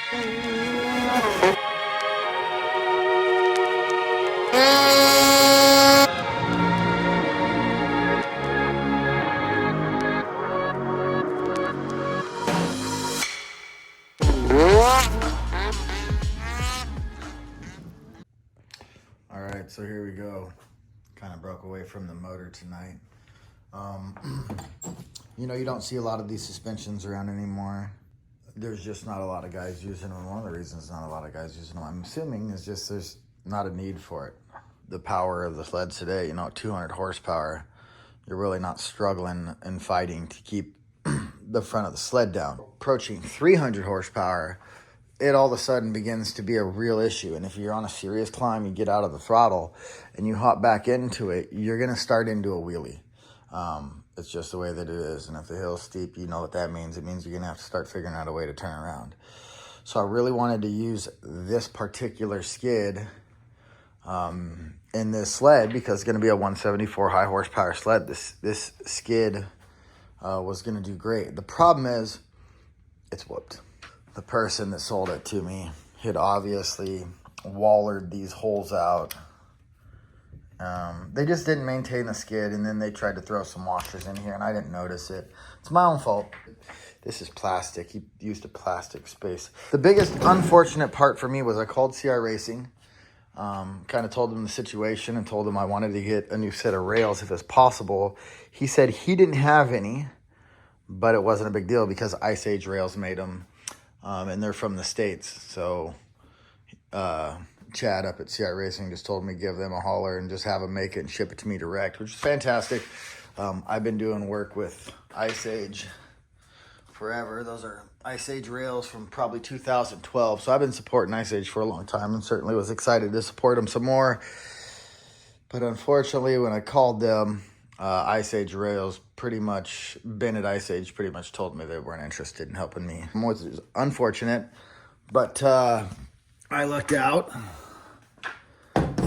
All right, so here we go. Kind of broke away from the motor tonight. You know, you don't see a lot of these suspensions around anymore. There's just not a lot of guys using them. One of the reasons not a lot of guys using them, I'm assuming, is just there's not a need for it. The power of the sleds today, you know, 200 horsepower, you're really not struggling and fighting to keep the front of the sled down. Approaching 300 horsepower, it all of a sudden begins to be a real issue. And if you're on a serious climb, you get out of the throttle and you hop back into it, you're going to start into a wheelie. It's just the way that it is. And if the hill's steep, you know what that means. It means you're going to have to start figuring out a way to turn around. So I really wanted to use this particular skid in this sled because it's going to be a 174 high horsepower sled. This skid was going to do great. The problem is it's whooped. The person that sold it to me had obviously wallered these holes out. They just didn't maintain the skid, and then they tried to throw some washers in here, and I didn't notice it. It's my own fault. This is plastic. He used a plastic space. The biggest unfortunate part for me was I called CR Racing, kind of told them the situation and told them I wanted to get a new set of rails if it's possible. He said he didn't have any, but it wasn't a big deal because Ice Age Rails made them, and they're from the States. So Chad up at CR Racing just told me give them a holler and just have them make it and ship it to me direct, which is fantastic. I've been doing work with Ice Age forever. Those are Ice Age rails from probably 2012. So I've been supporting Ice Age for a long time and certainly was excited to support them some more. But unfortunately, when I called them, Ice Age Rails pretty much, Ben at Ice Age pretty much told me they weren't interested in helping me. It was unfortunate, but I looked out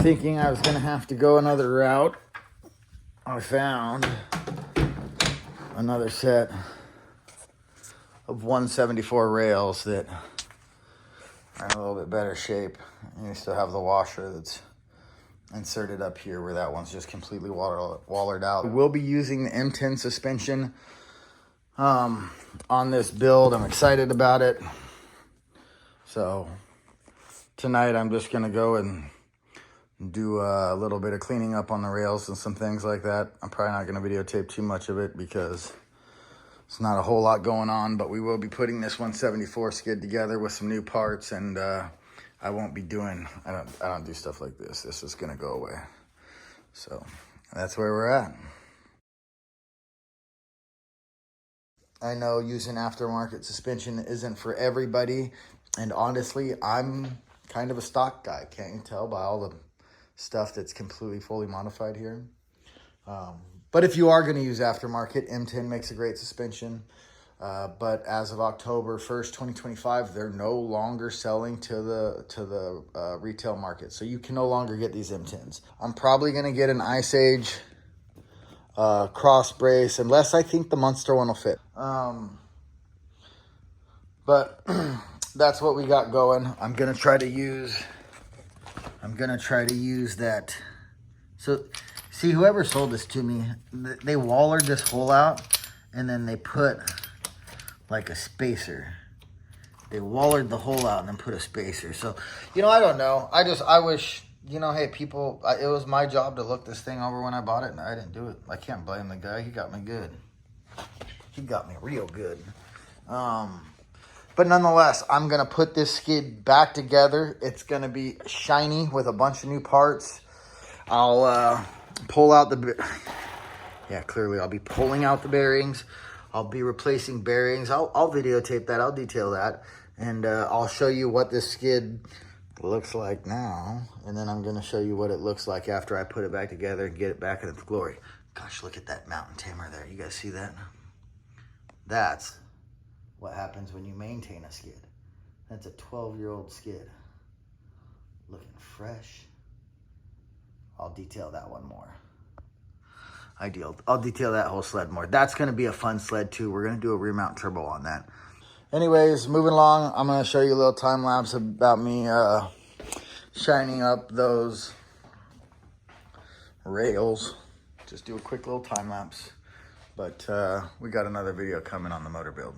thinking I was going to have to go another route. I found another set of 174 rails that are in a little bit better shape. And you still have the washer that's inserted up here where that one's just completely wallered out. We'll be using the M10 suspension on this build. I'm excited about it. So tonight I'm just going to go and do a little bit of cleaning up on the rails and some things like that. I'm probably not going to videotape too much of it because it's not a whole lot going on, but we will be putting this 174 skid together with some new parts, and I won't be doing, I don't do stuff like this. This is going to go away. So that's where we're at. I know using aftermarket suspension isn't for everybody, and honestly, I'm kind of a stock guy. Can't you tell by all the stuff that's completely fully modified here? But if you are going to use aftermarket, M10 makes a great suspension. But as of October 1st, 2025, they're no longer selling to the retail market. So you can no longer get these M10s. I'm probably going to get an Ice Age cross brace, unless I think the Munster one will fit. But that's what we got going. I'm going to try to use that. So see, whoever sold this to me, they wallered this hole out and then they put like a spacer. They wallered the hole out and then put a spacer. So, you know, I don't know. I wish, you know, hey, people, it was my job to look this thing over when I bought it, and I didn't do it. I can't blame the guy. He got me good. He got me real good. But nonetheless, I'm going to put this skid back together. It's going to be shiny with a bunch of new parts. I'll pull out clearly I'll be pulling out the bearings. I'll be replacing bearings. I'll videotape that. I'll detail that. And I'll show you what this skid looks like now. And then I'm going to show you what it looks like after I put it back together and get it back in its glory. Gosh, look at that mountain tamer there. You guys see that? That's what happens when you maintain a skid. That's a 12-year-old skid. Looking fresh. I'll detail that one more. I'll detail that whole sled more. That's going to be a fun sled too. We're going to do a rear mount turbo on that. Anyways, moving along, I'm going to show you a little time lapse about me shining up those rails. Just do a quick little time lapse. But we got another video coming on the motor build.